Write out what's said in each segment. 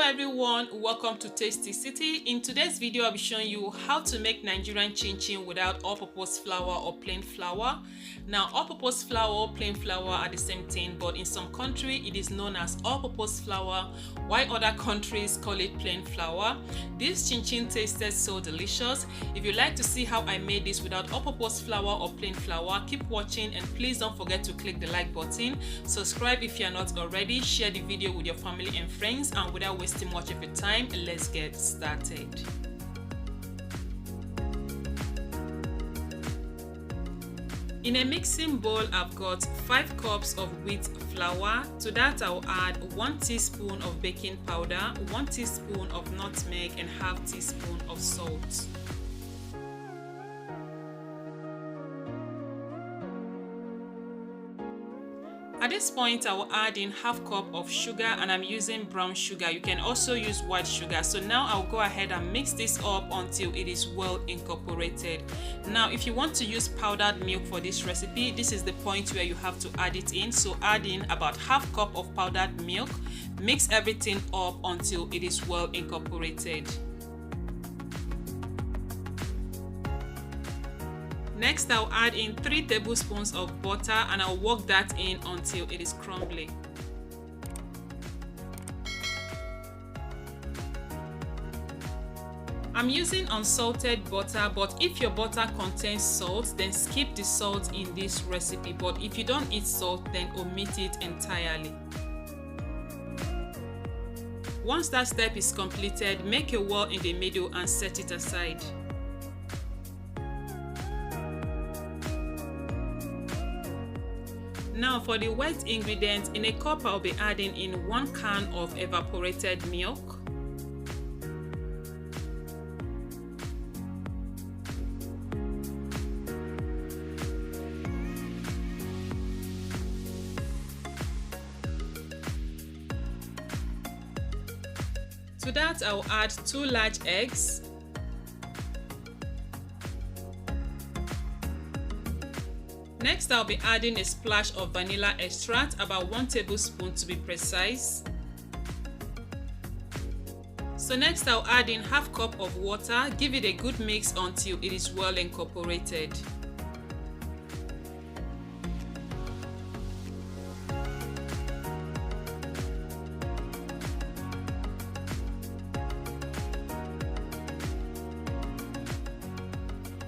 everyone, welcome to Tasty City. In today's video I'll be showing you how to make Nigerian chin-chin without all-purpose flour or plain flour. Now all-purpose flour or plain flour are the same thing, but in some country it is known as all-purpose flour, while other countries call it plain flour. This chin-chin tasted so delicious. If you like to see how I made this without all-purpose flour or plain flour, keep watching and please don't forget to click the like button. Subscribe if you are not already, share the video with your family and friends, and without wasting much of your time, let's get started. In a mixing bowl, I've got 5 cups of wheat flour. To that I'll add 1 teaspoon of baking powder, 1 teaspoon of nutmeg and half teaspoon of salt. At this point, I will add in half cup of sugar, and I'm using brown sugar. You can also use white sugar. So now I'll go ahead and mix this up until it is well incorporated. Now, if you want to use powdered milk for this recipe, this is the point where you have to add it in. So add in about half cup of powdered milk. Mix everything up until it is well incorporated. Next, I'll add in 3 tablespoons of butter and I'll work that in until it is crumbly. I'm using unsalted butter, but if your butter contains salt, then skip the salt in this recipe. But if you don't eat salt, then omit it entirely. Once that step is completed, make a wall in the middle and set it aside. Now for the wet ingredients, in a cup I'll be adding in 1 can of evaporated milk, to that I'll add 2 large eggs, next, I'll be adding a splash of vanilla extract, about 1 tablespoon to be precise. So next, I'll add in half cup of water, give it a good mix until it is well incorporated.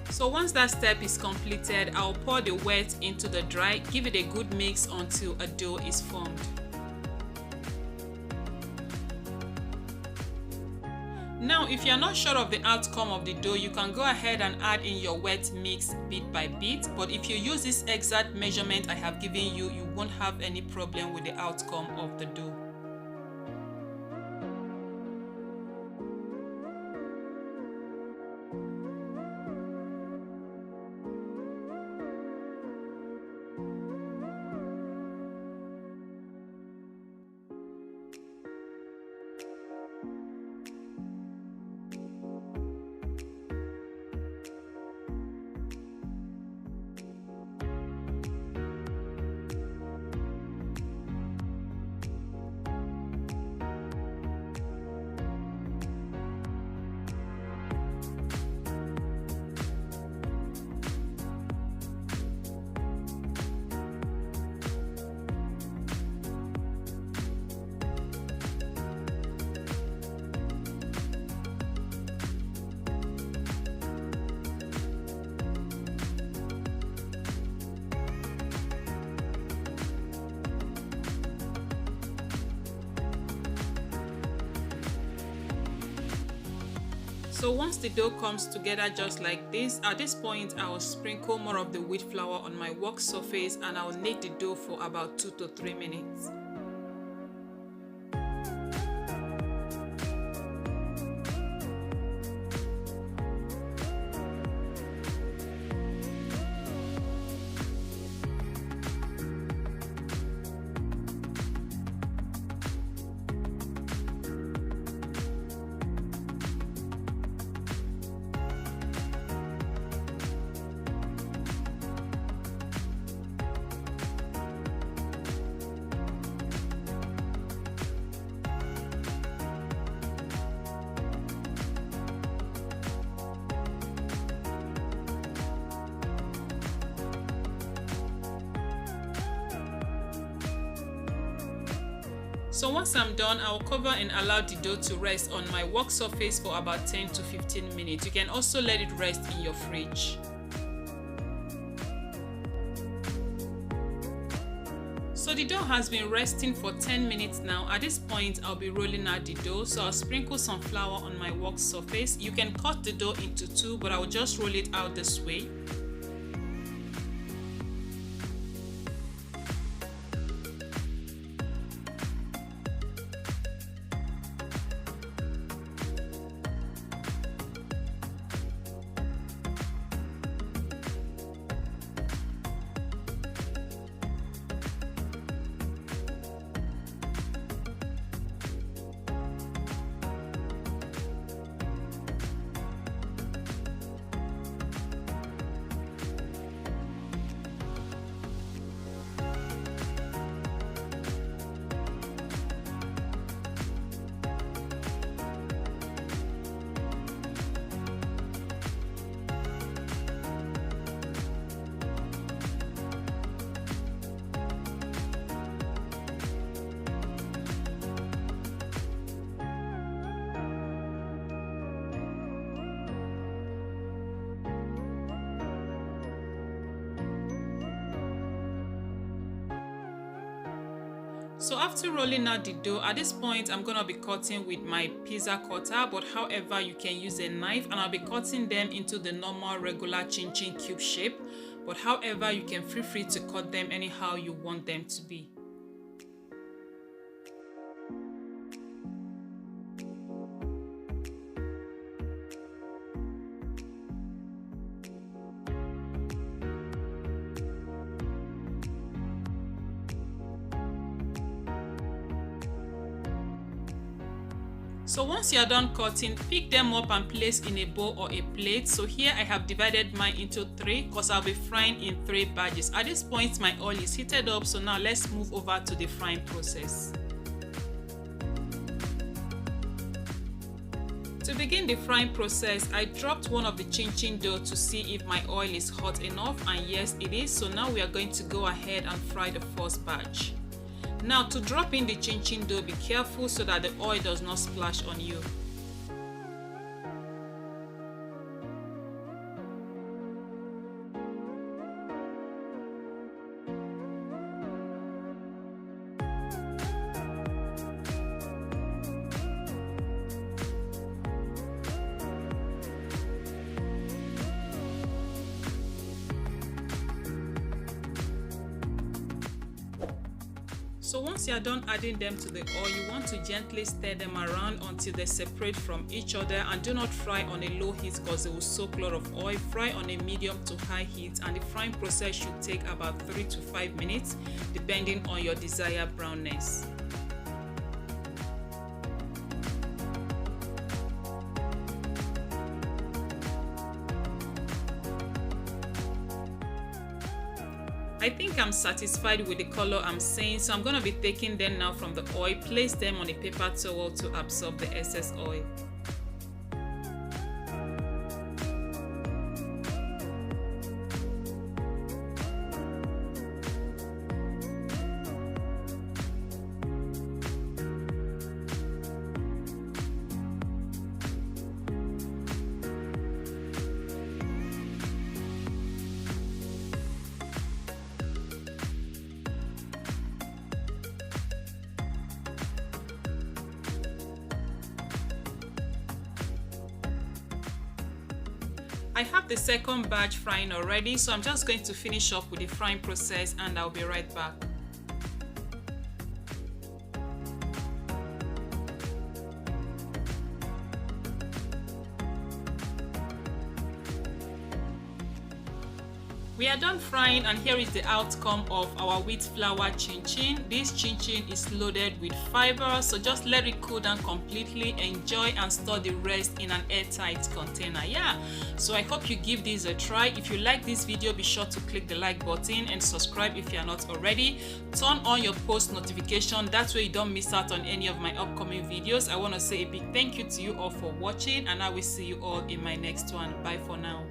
So once that step is completed, I'll pour the wet into the dry, give it a good mix until a dough is formed. Now, if you're not sure of the outcome of the dough, you can go ahead and add in your wet mix bit by bit. But if you use this exact measurement I have given you, you won't have any problem with the outcome of the dough. So once the dough comes together just like this, at this point I will sprinkle more of the wheat flour on my work surface and I will knead the dough for about 2 to 3 minutes. So once I'm done, I'll cover and allow the dough to rest on my work surface for about 10 to 15 minutes. You can also let it rest in your fridge. So the dough has been resting for 10 minutes now. At this point, I'll be rolling out the dough. So I'll sprinkle some flour on my work surface. You can cut the dough into two, but I'll just roll it out this way. So after rolling out the dough, at this point I'm gonna be cutting with my pizza cutter, but however you can use a knife, and I'll be cutting them into the normal regular chin chin cube shape, but however you can feel free to cut them anyhow you want them to be. So once you are done cutting, pick them up and place in a bowl or a plate. So here I have divided mine into three because I'll be frying in 3 batches. At this point my oil is heated up, so now let's move over to the frying process. To begin the frying process, I dropped one of the chin chin dough to see if my oil is hot enough, and yes it is. So now we are going to go ahead and fry the first batch. Now to drop in the chin chin dough, be careful so that the oil does not splash on you. So once you are done adding them to the oil, you want to gently stir them around until they separate from each other, and do not fry on a low heat because they will soak a lot of oil. Fry on a medium to high heat, and the frying process should take about 3 to 5 minutes depending on your desired brownness. I think I'm satisfied with the color I'm seeing, so I'm going to be taking them now from the oil, place them on a paper towel to absorb the excess oil. I have the second batch frying already, so I'm just going to finish up with the frying process and I'll be right back. We are done frying, and here is the outcome of our wheat flour chin chin. This chin chin is loaded with fiber, so just let it cool down completely, enjoy and store the rest in an airtight container. Yeah, so I hope you give this a try. If you like this video, be sure to click the like button and subscribe if you are not already. Turn on your post notification, that way you don't miss out on any of my upcoming videos. I want to say a big thank you to you all for watching, and I will see you all in my next one. Bye for now.